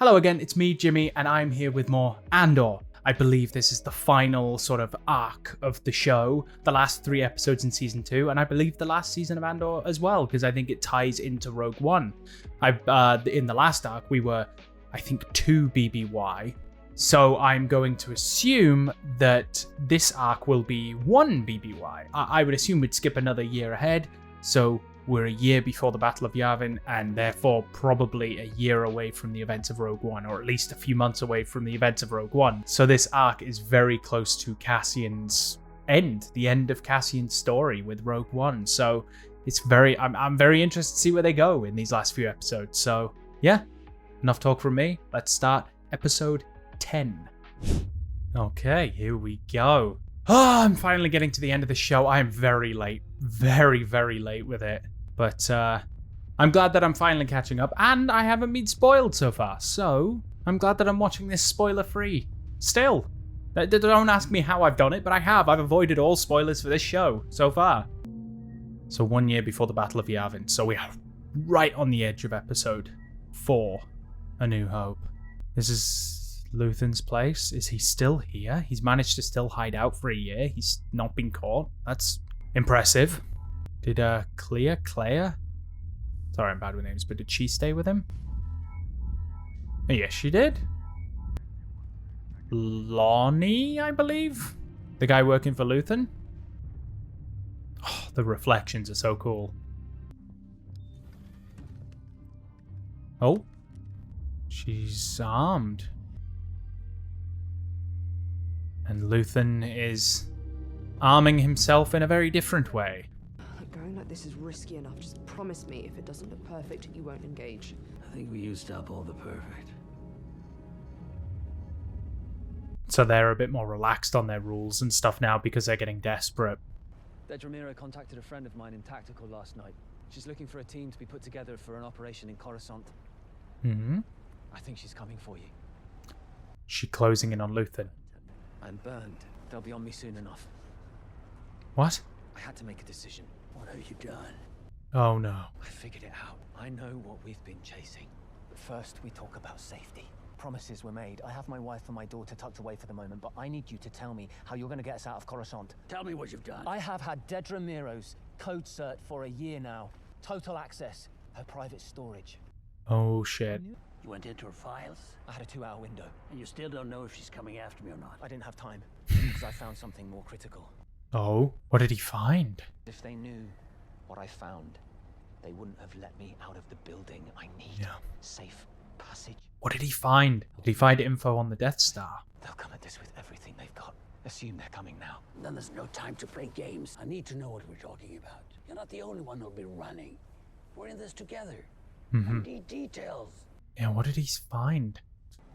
Hello again, it's me, Jimmy, and I'm here with more Andor. I believe this is the final sort of arc of the show, the last 3 episodes in Season 2, and I believe the last season of Andor as well, because I think it ties into Rogue One. In the last arc, we were, I think, 2 BBY, so I'm going to assume that this arc will be 1 BBY. I would assume we'd skip another year ahead, so we're a year before the Battle of Yavin, and therefore probably a year away from the events of Rogue One, or at least a few months away from the events of Rogue One. So this arc is very close to Cassian's end, the end of Cassian's story with Rogue One. So it's I'm very interested to see where they go in these last few episodes. So yeah, enough talk from me. Let's start episode 10. Okay, here we go. Oh, I'm finally getting to the end of the show. I am very late. Very, very late with it. But I'm glad that I'm finally catching up, and I haven't been spoiled so far. So I'm glad that I'm watching this spoiler-free. Still. Don't ask me how I've done it, but I have. I've avoided all spoilers for this show so far. So 1 year before the Battle of Yavin. So we are right on the edge of episode 4, A New Hope. This is Luthen's place. Is he still here? He's managed to still hide out for a year. He's not been caught. That's impressive. Did Claire? Sorry, I'm bad with names, but did she stay with him? Yes, she did. Lonnie, I believe? The guy working for Luthen? Oh, the reflections are so cool. Oh. She's armed. And Luthen is arming himself in a very different way. Going like this is risky enough. Just promise me if it doesn't look perfect, you won't engage. I think we used up all the perfect. So they're a bit more relaxed on their rules and stuff now because they're getting desperate. Dedramiro contacted a friend of mine in Tactical last night. She's looking for a team to be put together for an operation in Coruscant. Mm-hmm. I think she's coming for you. She closing in on Luthen. I'm burned. They'll be on me soon enough. What? I had to make a decision. What have you done? Oh no. I figured it out. I know what we've been chasing. But first, we talk about safety. Promises were made. I have my wife and my daughter tucked away for the moment, but I need you to tell me how you're going to get us out of Coruscant. Tell me what you've done. I have had Dedramiro's code cert for a year now. Total access. Her private storage. Oh shit. You went into her files, I had a 2-hour window. and you still don't know if she's coming after me or not. I didn't have time, because I found something more critical. Oh, what did he find? If they knew what I found, they wouldn't have let me out of the building. I need safe passage. What did he find? Did he find info on the Death Star? They'll come at this with everything they've got. Assume they're coming now. Then there's no time to play games. I need to know what we're talking about. You're not the only one who'll be running. We're in this together. Mm-hmm. I need details. Yeah, what did he find?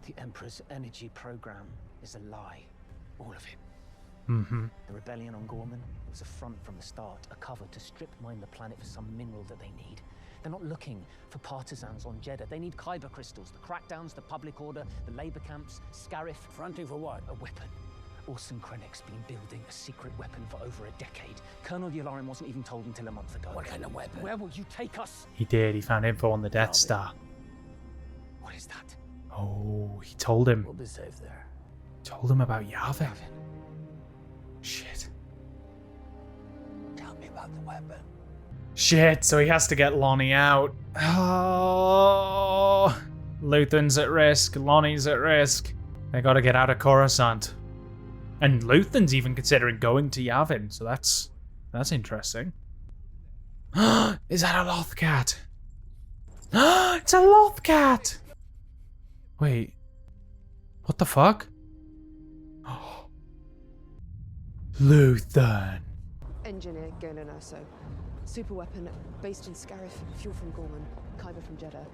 The Emperor's energy program is a lie. All of it. Mm-hmm. The rebellion on Gorman was a front from the start, a cover to strip mine the planet for some mineral that they need. They're not looking for partisans on Jeddah. They need kyber crystals, the crackdowns, the public order, the labor camps, Scarif. Fronting for what? A weapon. Orson Krennic's been building a secret weapon for over a decade. Colonel Yularen wasn't even told until a month ago. What kind of weapon? Where will you take us? He did. He found info on the Death Star. What is that? Oh, he told him. We'll be safe there. Told him about Yavin. Shit. Tell me about the weapon. Shit, so he has to get Lonnie out. Oh, Luthen's at risk. Lonnie's at risk. They gotta get out of Coruscant. And Luthen's even considering going to Yavin, so that's interesting. Is that a Lothcat? It's a Lothcat! Wait. What the fuck? Luthen. Engineer Galen Urso. Super weapon based in Scarif, fuel from Gorman, kyber from Jeddah.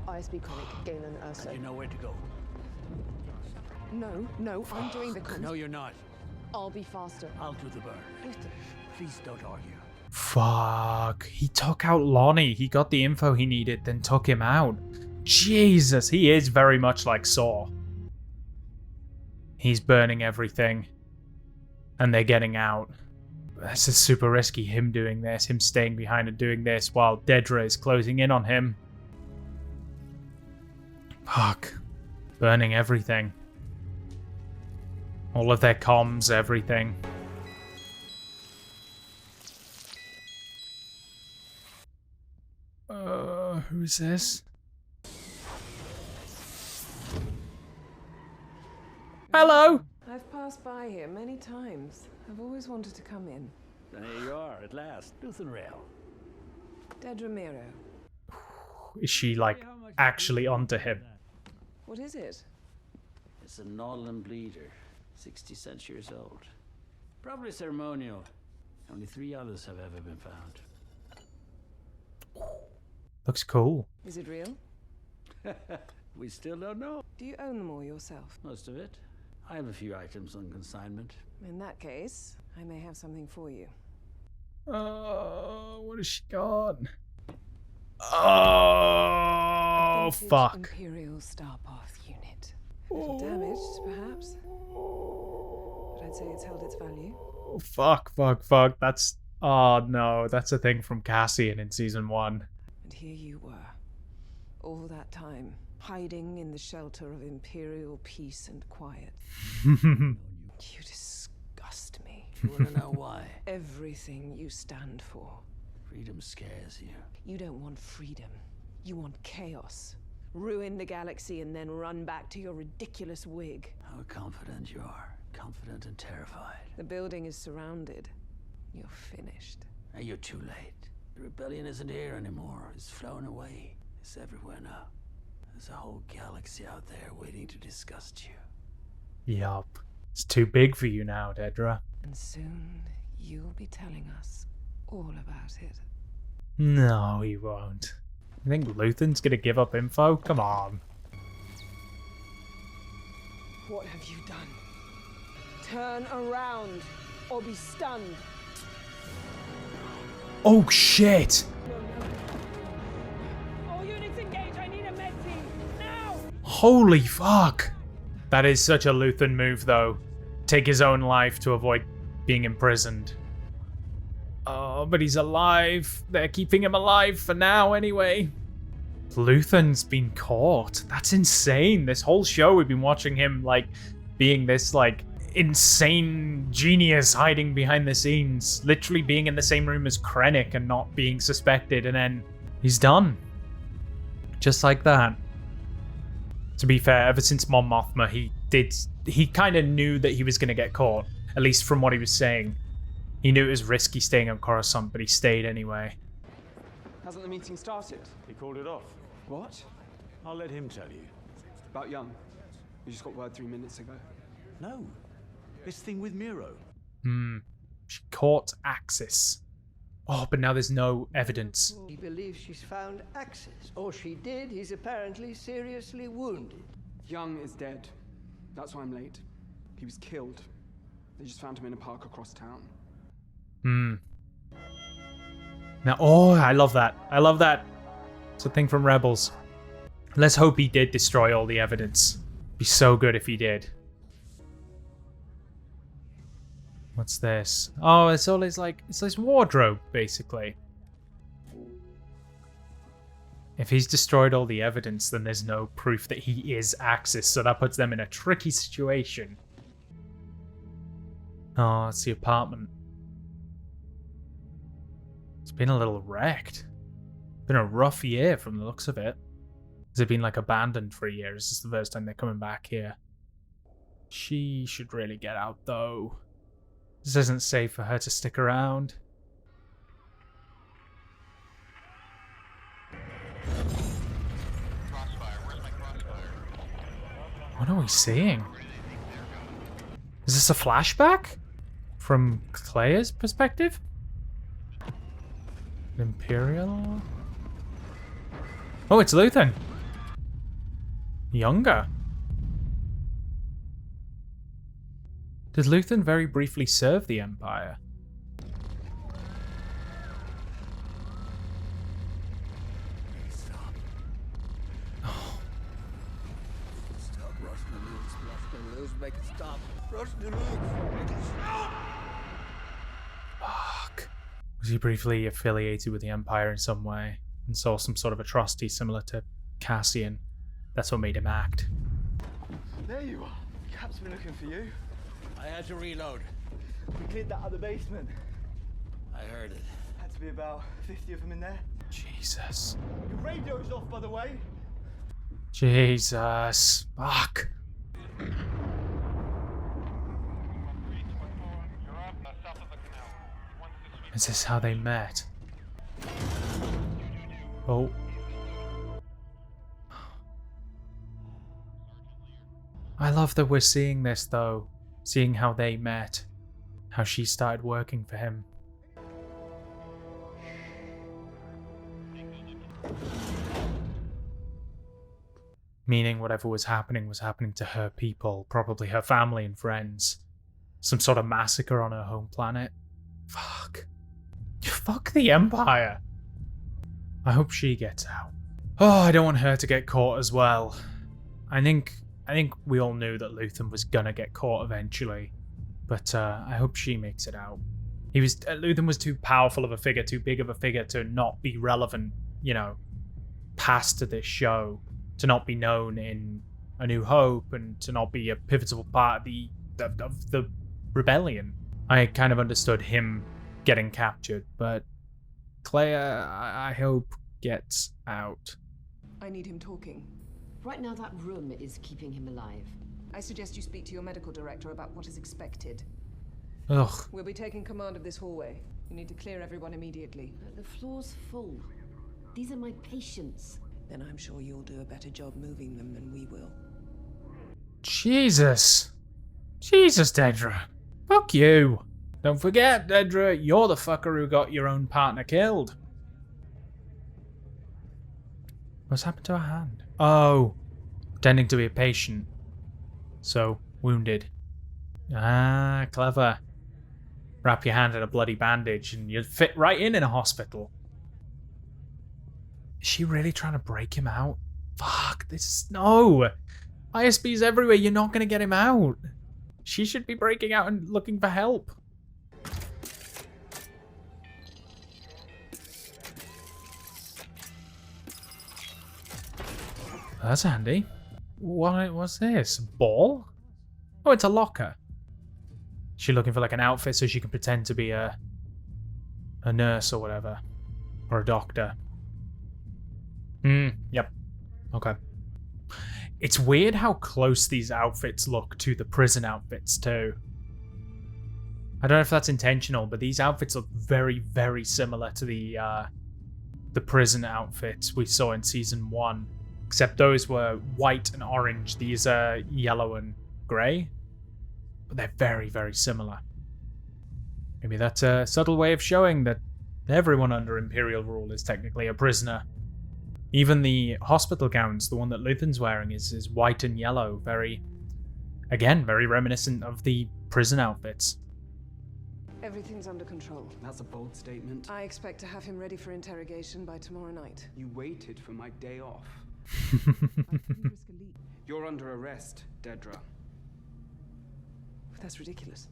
ISB Chronic, Galen Urso. You know where to go. No, I'm doing the No, you're not. I'll be faster. I'll do the burn. Please don't argue. Fuck. He took out Lonnie. He got the info he needed, then took him out. Jesus, he is very much like Saw. He's burning everything. And they're getting out. This is super risky, him doing this, him staying behind and doing this while Dedra is closing in on him. Fuck. Burning everything. All of their comms, everything. Who's this? Hello! I've passed by here many times. I've always wanted to come in. There you are, at last. Luthen Rail. Dead Ramiro. Is she, like, actually onto him? What is it? It's a Nautilin bleeder. 60 centuries old. Probably ceremonial. Only 3 others have ever been found. Looks cool. Is it real? We still don't know. Do you own them all yourself? Most of it. I have a few items on consignment. In that case, I may have something for you. Oh, what has she got? Oh, Vintage fuck. Imperial Starpath unit. A little damaged, perhaps. But I'd say it's held its value. Oh, fuck. That's... Oh, no. That's a thing from Cassian in Season 1. And here you were. All that time, hiding in the shelter of Imperial peace and quiet. You disgust me. You want to know why? Everything you stand for. Freedom scares you. You don't want freedom. You want chaos. Ruin the galaxy and then run back to your ridiculous wig. How confident you are. Confident and terrified. The building is surrounded. You're finished. And you're too late. The rebellion isn't here anymore. It's flown away. It's everywhere now. There's a whole galaxy out there waiting to disgust you. Yup. It's too big for you now, Dedra. And soon you'll be telling us all about it. No, he won't. You think Luthen's gonna give up info? Come on. What have you done? Turn around or be stunned. Oh, shit! All units engage. I need a med team now. Holy fuck! That is such a Luthen move, though. Take his own life to avoid being imprisoned. Oh, but he's alive. They're keeping him alive for now, anyway. Luthen's been caught. That's insane. This whole show, we've been watching him, like, being this, like, insane genius hiding behind the scenes. Literally being in the same room as Krennic and not being suspected, and then he's done. Just like that. To be fair, ever since Mon Mothma, he kind of knew that he was going to get caught, at least from what he was saying. He knew it was risky staying on Coruscant, but he stayed anyway. Hasn't the meeting started? He called it off. What? I'll let him tell you. About Young. We just got word 3 minutes ago. No. This thing with Miro. She caught Axis. Oh, but now there's no evidence. He believes she's found access. Or she did. He's apparently seriously wounded. Young is dead. That's why I'm late. He was killed. They just found him in a park across town. Now, oh, I love that. I love that. It's a thing from Rebels. Let's hope he did destroy all the evidence. Be so good if he did. What's this? Oh, it's all his, like, it's his wardrobe, basically. If he's destroyed all the evidence, then there's no proof that he is Axis, so that puts them in a tricky situation. Oh, it's the apartment. It's been a little wrecked. Been a rough year from the looks of it. Has it been, like, abandoned for a year? Is this the first time they're coming back here? She should really get out, though. This isn't safe for her to stick around. What are we seeing? Is this a flashback? From Clea's perspective? Imperial? Oh, it's Luthen. Younger. Did Luthen very briefly serve the Empire? Stop. Oh. Stop. Rush the loose. Make it stop. Rush the loose. Make it stop. Fuck. Was he briefly affiliated with the Empire in some way and saw some sort of atrocity similar to Cassian? That's what made him act. There you are. Cap's been looking for you. I had to reload. We cleared that other basement. I heard it. Had to be about 50 of them in there. Jesus. Your radio's off, by the way. Jesus. Fuck. Is this how they met? Oh. I love that we're seeing this though. Seeing how they met. How she started working for him. Meaning whatever was happening to her people, probably her family and friends. Some sort of massacre on her home planet. Fuck. Fuck the Empire. I hope she gets out. Oh, I don't want her to get caught as well. I think we all knew that Luthen was gonna get caught eventually, but I hope she makes it out. Luthen was too powerful of a figure, too big of a figure to not be relevant, past to this show, to not be known in A New Hope, and to not be a pivotal part of the rebellion. I kind of understood him getting captured, but Claire, I hope, gets out. I need him talking. Right now, that room is keeping him alive. I suggest you speak to your medical director about what is expected. Ugh. We'll be taking command of this hallway. You need to clear everyone immediately. But the floor's full. These are my patients. Then I'm sure you'll do a better job moving them than we will. Jesus. Jesus, Dedra. Fuck you. Don't forget, Dedra, you're the fucker who got your own partner killed. What's happened to her hand? Oh, pretending to be a patient. So, wounded. Ah, clever. Wrap your hand in a bloody bandage and you'd fit right in a hospital. Is she really trying to break him out? Fuck, no. ISB's everywhere, you're not going to get him out. She should be breaking out and looking for help. That's handy. What's this? A ball? Oh, it's a locker. She looking for like an outfit so she can pretend to be a nurse or whatever. Or a doctor. Yep. Okay. It's weird how close these outfits look to the prison outfits too. I don't know if that's intentional, but these outfits look very, very similar to the prison outfits we saw in season 1. Except those were white and orange. These are yellow and grey. But they're very, very similar. Maybe that's a subtle way of showing that everyone under Imperial rule is technically a prisoner. Even the hospital gowns, the one that Luthen's wearing, is white and yellow. Very reminiscent of the prison outfits. Everything's under control. That's a bold statement. I expect to have him ready for interrogation by tomorrow night. You waited for my day off. You're under arrest, Dedra. That's ridiculous.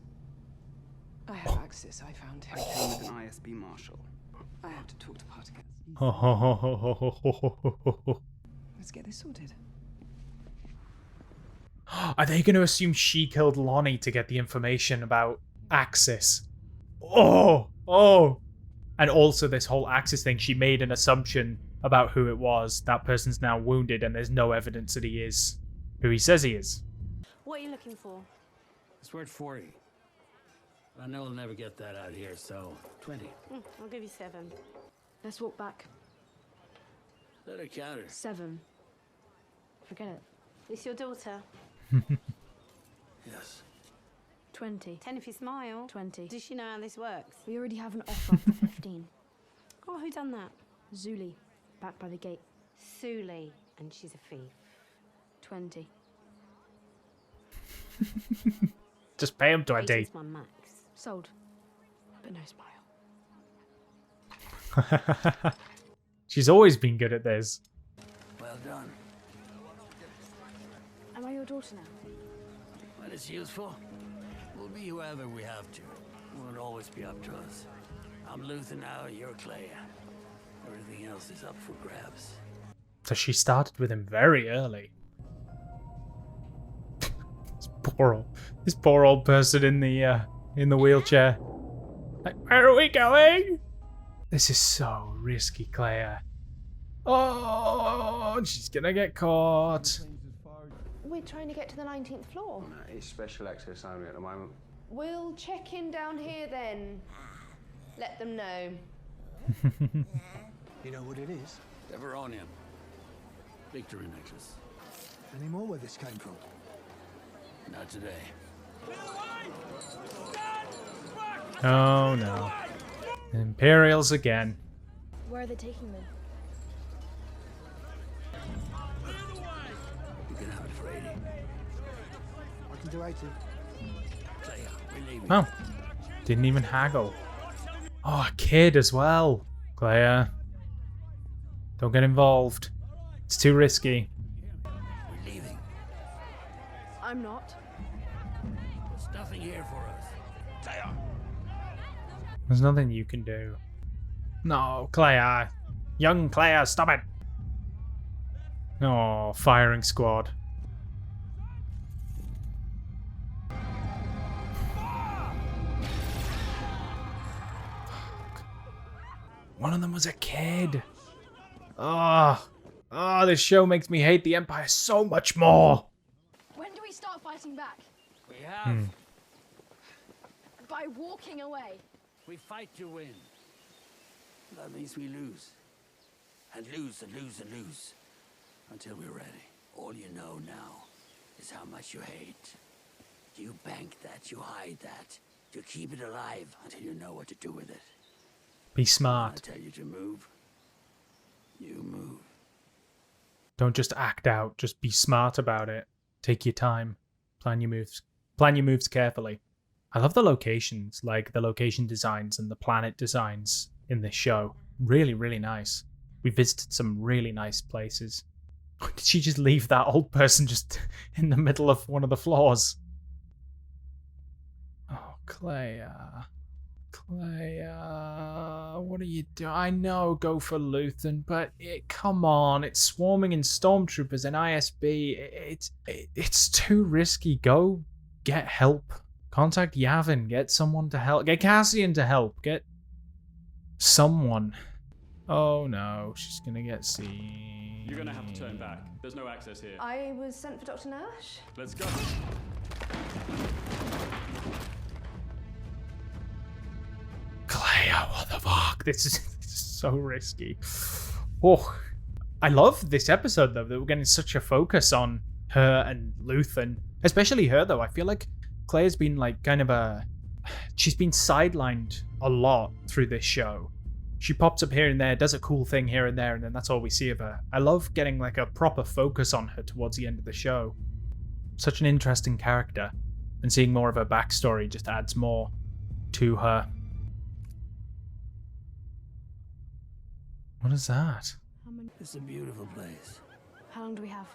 I have access, I found him. I came with an ISB marshal. I have to talk to Partagas. Let's get this sorted. Are they going to assume she killed Lonnie to get the information about Axis? Oh! And also this whole Axis thing, she made an assumption about who it was. That person's now wounded and there's no evidence that he is who he says he is. What are you looking for? It's worth 40. I know I'll never get that out here, so 20. I'll give you 7. Let's walk back. Let her count her. 7. Forget it. It's your daughter. Yes. 20. 10 if you smile. 20. Does she know how this works? We already have an offer for 15. Oh, who done that? Zuli, back by the gate. Suli, and she's a thief. 20. Just pay him 20. 18's my max. Sold. But no smile. She's always been good at this. Well done. Am I your daughter now? When it's useful, we'll be whoever we have to. It won't always be up to us. I'm Luthen now, you're Clay. Everything else is up for grabs. So she started with him very early. this poor old person in the wheelchair. Like, where are we going? This is so risky, Claire. Oh, she's gonna get caught. We're trying to get to the 19th floor. It's special access only at the moment. We'll check in down here then. Let them know. You know what it is? The Veronium. Victory necklace. Any more where this came from? Not today. Oh no. Imperials again. Where are they taking them? You can have it for 80. I can do 80. Claire, we're leaving. Oh. Didn't even haggle. Oh, a kid as well. Claire. Don't get involved. It's too risky. We're leaving. I'm not. There's nothing here for us. Claire! There's nothing you can do. No, Claire. Young Claire, stop it. Oh, firing squad. One of them was a kid. This show makes me hate the Empire so much more. When do we start fighting back? We have. By walking away. We fight to win. That means we lose. And lose and lose and lose. Until we're ready. All you know now is how much you hate. You bank that, you hide that. You keep it alive until you know what to do with it. Be smart. I tell you to move. You move. Don't just act out. Just be smart about it. Take your time. Plan your moves. Plan your moves carefully. I love the locations, like the location designs and the planet designs in this show. Really, really nice. We visited some really nice places. Did she just leave that old person just in the middle of one of the floors? Oh, Claire. Claire, what are you doing? I know, go for Luthen, but come on, it's swarming in stormtroopers and ISB. It's too risky. Go get help. Contact Yavin. Get someone to help. Get Cassian to help. Get someone. Oh no, she's gonna get seen. You're gonna have to turn back. There's no access here. I was sent for Dr. Nash. Let's go. Claire, what the fuck? This is so risky. Oh, I love this episode though, that we're getting such a focus on her and Luthen. Especially her though. I feel like Claire's been like she's been sidelined a lot through this show. She pops up here and there, does a cool thing here and there, and then that's all we see of her. I love getting like a proper focus on her towards the end of the show. Such an interesting character. And seeing more of her backstory just adds more to her. What is that? It's a beautiful place. How long do we have?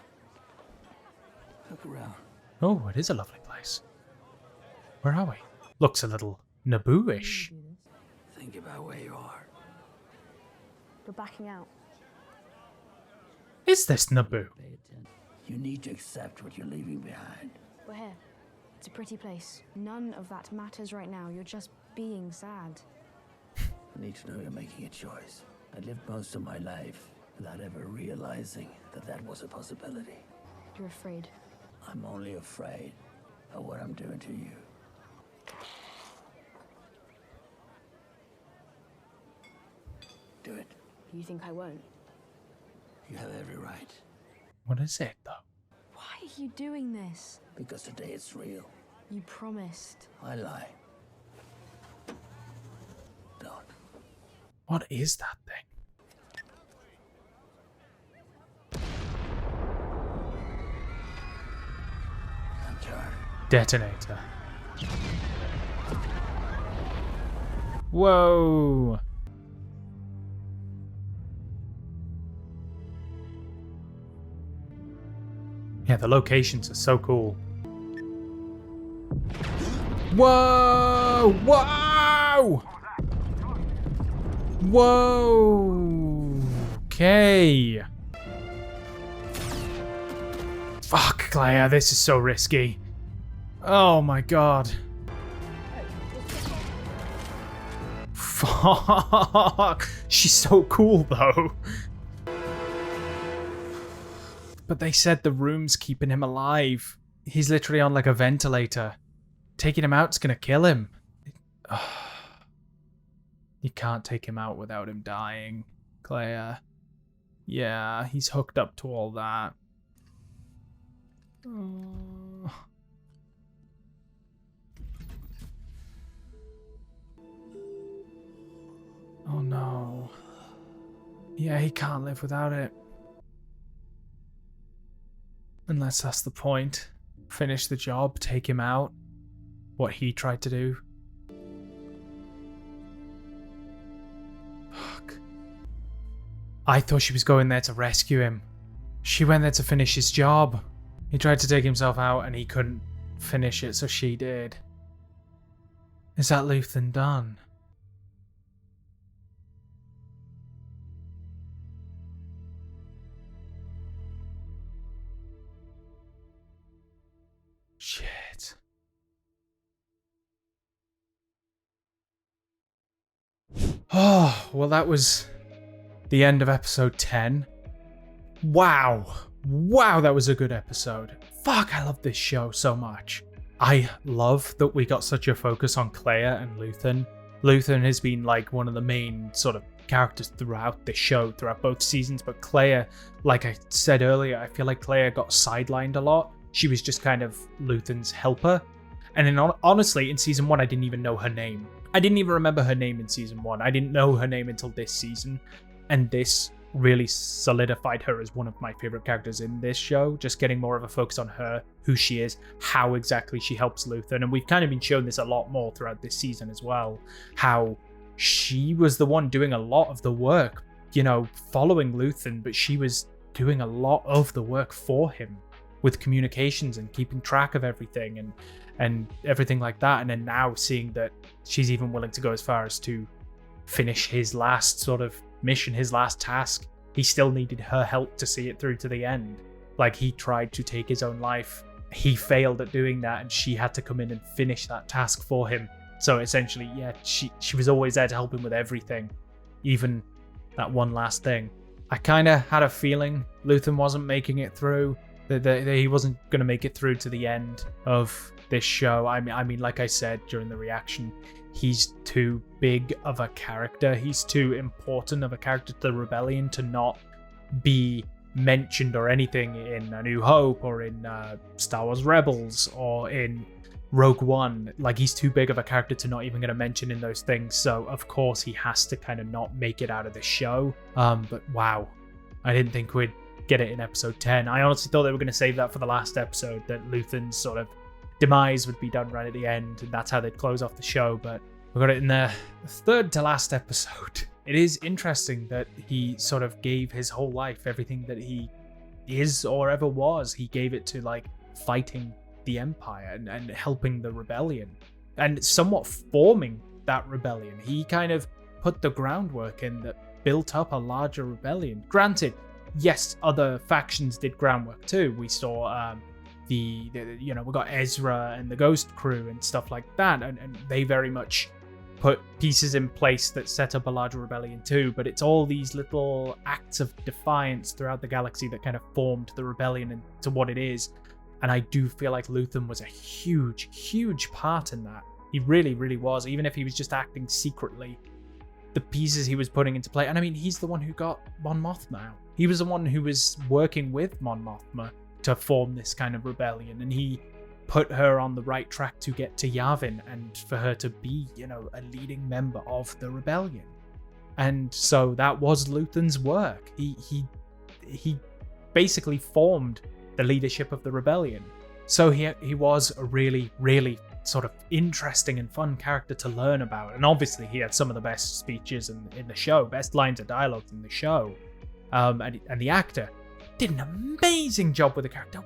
Look around. Oh, it is a lovely place. Where are we? Looks a little Naboo-ish. Think about where you are. We're backing out. Is this Naboo? You need to accept what you're leaving behind. We're here. It's a pretty place. None of that matters right now. You're just being sad. I need to know you're making a choice. I lived most of my life without ever realizing that that was a possibility. You're afraid. I'm only afraid of what I'm doing to you. Do it. You think I won't? You have every right. What is it, though? Why are you doing this? Because today it's real. You promised. I lie. Don't. What is that thing? Detonator. Whoa! Yeah, the locations are so cool. Whoa! Whoa! Whoa! Okay. Fuck, Claire, this is so risky. Oh my god. Fuck. She's so cool though. But they said the room's keeping him alive. He's literally on like a ventilator. Taking him out's gonna kill him. You can't take him out without him dying, Claire. Yeah, he's hooked up to all that. Oh no. Yeah, he can't live without it. Unless that's the point. Finish the job, take him out. What he tried to do. Fuck. I thought she was going there to rescue him. She went there to finish his job. He tried to take himself out and he couldn't finish it, so she did. Is that Luthen done? Shit. Oh, well, that was the end of episode 10. Wow. Wow, that was a good episode. Fuck, I love this show so much. I love that we got such a focus on Claire and Luthen. Luthen has been like one of the main sort of characters throughout the show, throughout both seasons, but Claire, like I said earlier, I feel like Claire got sidelined a lot. She was just kind of Luthen's helper. And honestly, in season 1, I didn't even know her name. I didn't even remember her name in season 1. I didn't know her name until this season. And this really solidified her as one of my favorite characters in this show. Just getting more of a focus on her, who she is, how exactly she helps Luthen. And we've kind of been shown this a lot more throughout this season as well. How she was the one doing a lot of the work, you know, following Luthen, but she was doing a lot of the work for him with communications and keeping track of everything and everything like that. And then now seeing that she's even willing to go as far as to finish his last sort of mission, his last task. He still needed her help to see it through to the end. Like, he tried to take his own life. He failed at doing that, and she had to come in and finish that task for him. So essentially, yeah, she was always there to help him with everything, even that one last thing. I kind of had a feeling Luthen wasn't making it through, that he wasn't going to make it through to the end of this show. I mean, like I said during the reaction, he's too big of a character. He's too important of a character to the Rebellion to not be mentioned or anything in A New Hope or in Star Wars Rebels or in Rogue One. Like, he's too big of a character to not even get a mention in those things. So of course he has to kind of not make it out of the show. But wow, I didn't think we'd get it in episode 10. I honestly thought they were going to save that for the last episode, that Luthen's sort of demise would be done right at the end, and that's how they'd close off the show. But we got it in the third to last episode. It is interesting that he sort of gave his whole life, everything that he is or ever was, he gave it to like fighting the Empire and helping the Rebellion and somewhat forming that rebellion. He kind of put the groundwork in that built up a larger rebellion. Granted, yes, other factions did groundwork too. We saw we got Ezra and the Ghost Crew and stuff like that, and they very much put pieces in place that set up a larger rebellion too. But it's all these little acts of defiance throughout the galaxy that kind of formed the rebellion into what it is. And I do feel like Luthen was a huge part in that. He really, really was. Even if he was just acting secretly, the pieces he was putting into play. And I mean, he's the one who got Mon Mothma out. He was the one who was working with Mon Mothma to form this kind of rebellion, and he put her on the right track to get to Yavin and for her to be, a leading member of the rebellion. And so that was Luthen's work. He basically formed the leadership of the rebellion. So he was a really, really sort of interesting and fun character to learn about. And obviously he had some of the best speeches in the show, best lines of dialogue in the show. And the actor did an amazing job with the character,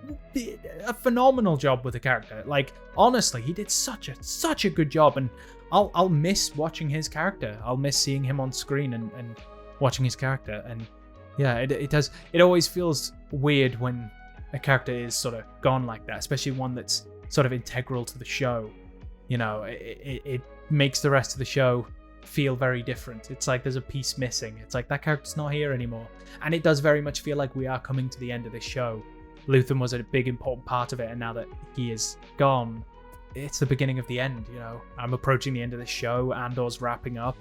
a phenomenal job with the character. Like, honestly, he did such a good job, and I'll miss watching his character. I'll miss seeing him on screen and watching his character. And yeah, it does. It always feels weird when a character is sort of gone like that, especially one that's sort of integral to the show. You know, it makes the rest of the show feel very different. It's like there's a piece missing. It's like that character's not here anymore. And it does very much feel like we are coming to the end of this show. Luthen was a big important part of it, and now that he is gone, it's the beginning of the end, you know. I'm approaching the end of the show, Andor's wrapping up,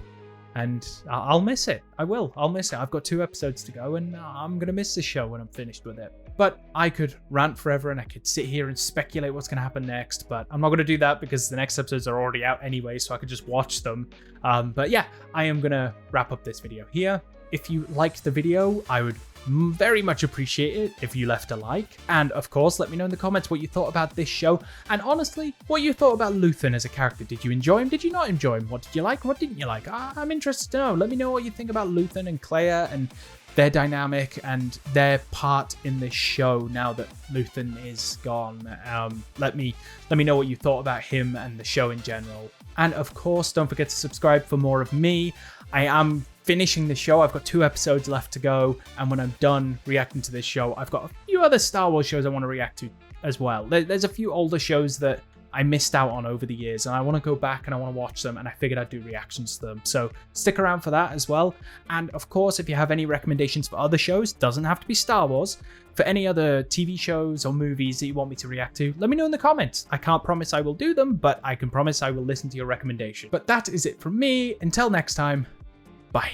and I'll miss it. I'll miss it. I've got 2 episodes to go, and I'm gonna miss the show when I'm finished with it. But I could rant forever, and I could sit here and speculate what's gonna happen next, but I'm not gonna do that because the next episodes are already out anyway, so I could just watch them. But yeah, I am gonna wrap up this video here. If you liked the video, I would very much appreciate it if you left a like, and of course let me know in the comments what you thought about this show, and honestly what you thought about Luthen as a character. Did you enjoy him? Did you not enjoy him? What did you like? What didn't you like? I'm interested to know. Let me know what you think about Luthen and Clea and their dynamic and their part in this show now that Luthen is gone. Let me know what you thought about him and the show in general. And of course, don't forget to subscribe for more of me. I am finishing the show. I've got 2 episodes left to go, and when I'm done reacting to this show, I've got a few other Star Wars shows I want to react to as well. There's a few older shows that I missed out on over the years, and I want to go back and I want to watch them, and I figured I'd do reactions to them. So stick around for that as well. And of course, if you have any recommendations for other shows, doesn't have to be Star Wars, for any other TV shows or movies that you want me to react to, let me know in the comments. I can't promise I will do them, but I can promise I will listen to your recommendation. But that is it from me. Until next time, bye.